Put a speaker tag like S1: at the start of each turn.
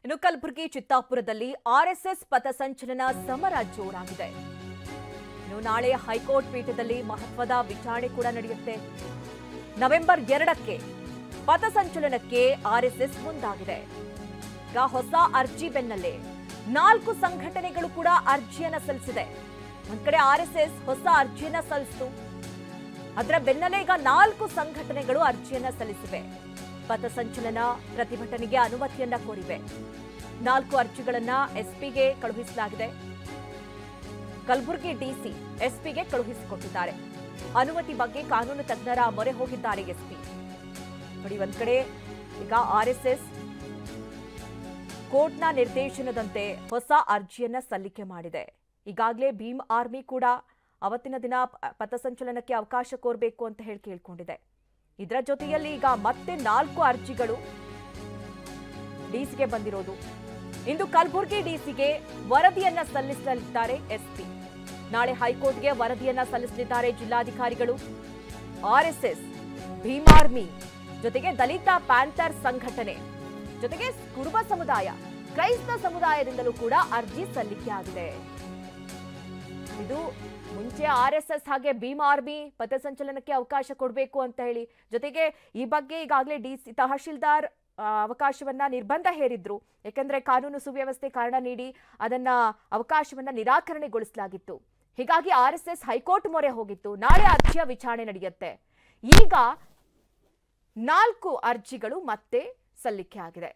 S1: ಇನ್ನು ಕಲಬುರಗಿ ಚಿತ್ತಾಪುರದಲ್ಲಿ ಆರ್ಎಸ್ಎಸ್ ಪಥಸಂಚಲನ ಸಮರ ಜೋರಾಗಿದೆ. ಇನ್ನು ನಾಳೆ ಹೈಕೋರ್ಟ್ ಪೀಠದಲ್ಲಿ ಮಹತ್ವದ ವಿಚಾರಣೆ ಕೂಡ ನಡೆಯುತ್ತೆ. ನವೆಂಬರ್ 2ಕ್ಕೆ ಪಥಸಂಚಲನಕ್ಕೆ ಆರ್ಎಸ್ಎಸ್ ಮುಂದಾಗಿದೆ. ಈಗ ಹೊಸ ಅರ್ಜಿ ಬೆನ್ನಲ್ಲೇ 4 ಸಂಘಟನೆಗಳು ಕೂಡ ಅರ್ಜಿಯನ್ನ ಸಲ್ಲಿಸಿದೆ. ಒಂದ್ ಕಡೆ ಆರ್ಎಸ್ಎಸ್ ಹೊಸ ಅರ್ಜಿಯನ್ನ ಸಲ್ಲಿಸಿತು, ಅದರ ಬೆನ್ನಲ್ಲೇ ಈಗ 4 ಸಂಘಟನೆಗಳು ಅರ್ಜಿಯನ್ನ ಸಲ್ಲಿಸಿವೆ. ಪಥಸಂಚಲನ ಪ್ರತಿಭಟನೆಗೆ ಅನುಮತಿಯನ್ನ ಕೋರಿವೆ. 4 ಅರ್ಜಿಗಳನ್ನ ಎಸ್ಪಿಗೆ ಕಳುಹಿಸಲಾಗಿದೆ. ಕಲಬುರಗಿ ಡಿಸಿ ಎಸ್ಪಿಗೆ ಕಳುಹಿಸಿಕೊಟ್ಟಿದ್ದಾರೆ. ಅನುಮತಿ ಬಗ್ಗೆ ಕಾನೂನು ತಜ್ಞರ ಮೊರೆ ಹೋಗಿದ್ದಾರೆ ಎಸ್ಪಿ. ನೋಡಿ, ಒಂದ್ ಕಡೆ ಈಗ ಆರ್ಎಸ್ಎಸ್ ಕೋರ್ಟ್ನ ನಿರ್ದೇಶನದಂತೆ ಹೊಸ ಅರ್ಜಿಯನ್ನ ಸಲ್ಲಿಕೆ ಮಾಡಿದೆ. ಈಗಾಗಲೇ ಭೀಮ್ ಆರ್ಮಿ ಕೂಡ ಅವತ್ತಿನ ದಿನ ಪಥಸಂಚಲನಕ್ಕೆ ಅವಕಾಶ ಕೋರಬೇಕು ಅಂತ ಕೇಳ್ಕೊಂಡಿದೆ. ಇದರ ಜೊತೆಯಲ್ಲಿ ಈಗ ಮತ್ತೆ 4 ಅರ್ಜಿಗಳು ಡಿಸಿಗೆ ಬಂದಿರೋದು. ಇಂದು ಕಲಬುರಗಿ ಡಿಸಿಗೆ ವರದಿಯನ್ನ ಸಲ್ಲಿಸಲಿದ್ದಾರೆ ಎಸ್ಪಿ. ನಾಳೆ ಹೈಕೋರ್ಟ್ಗೆ ವರದಿಯನ್ನ ಸಲ್ಲಿಸಲಿದ್ದಾರೆ ಜಿಲ್ಲಾಧಿಕಾರಿಗಳು. ಆರ್ಎಸ್ಎಸ್, ಭೀಮ್ ಆರ್ಮಿ ಜೊತೆಗೆ ದಲಿತ ಪ್ಯಾಂಥರ್ ಸಂಘಟನೆ ಜೊತೆಗೆ ಕುರುಬ ಸಮುದಾಯ, ಕ್ರೈಸ್ತ ಸಮುದಾಯದಿಂದಲೂ ಕೂಡ ಅರ್ಜಿ ಸಲ್ಲಿಕೆ ಆಗಿದೆ. ಇದು ಮುಂಚೆ ಆರ್ಎಸ್ಎಸ್ ಹಾಗೆ ಭೀಮ್ ಆರ್ಮಿ ಪಥಸಂಚಲನಕ್ಕೆ ಅವಕಾಶ ಕೊಡಬೇಕು ಅಂತ ಹೇಳಿ, ಜೊತೆಗೆ ಈ ಬಗ್ಗೆ ಈಗಾಗಲೇ ಡಿಸಿ ತಹಶೀಲ್ದಾರ್ ಅವಕಾಶವನ್ನ ನಿರ್ಬಂಧ ಹೇರಿದ್ರು. ಯಾಕಂದ್ರೆ ಕಾನೂನು ಸುವ್ಯವಸ್ಥೆ ಕಾರಣ ನೀಡಿ ಅದನ್ನ ಅವಕಾಶವನ್ನ ನಿರಾಕರಣೆಗೊಳಿಸಲಾಗಿತ್ತು. ಹೀಗಾಗಿ ಆರ್ಎಸ್ಎಸ್ ಹೈಕೋರ್ಟ್ ಮೊರೆ ಹೋಗಿತ್ತು. ನಾಳೆ ಅರ್ಜಿಯ ವಿಚಾರಣೆ ನಡೆಯುತ್ತೆ. ಈಗ 4 ಅರ್ಜಿಗಳು ಮತ್ತೆ ಸಲ್ಲಿಕೆ ಆಗಿದೆ.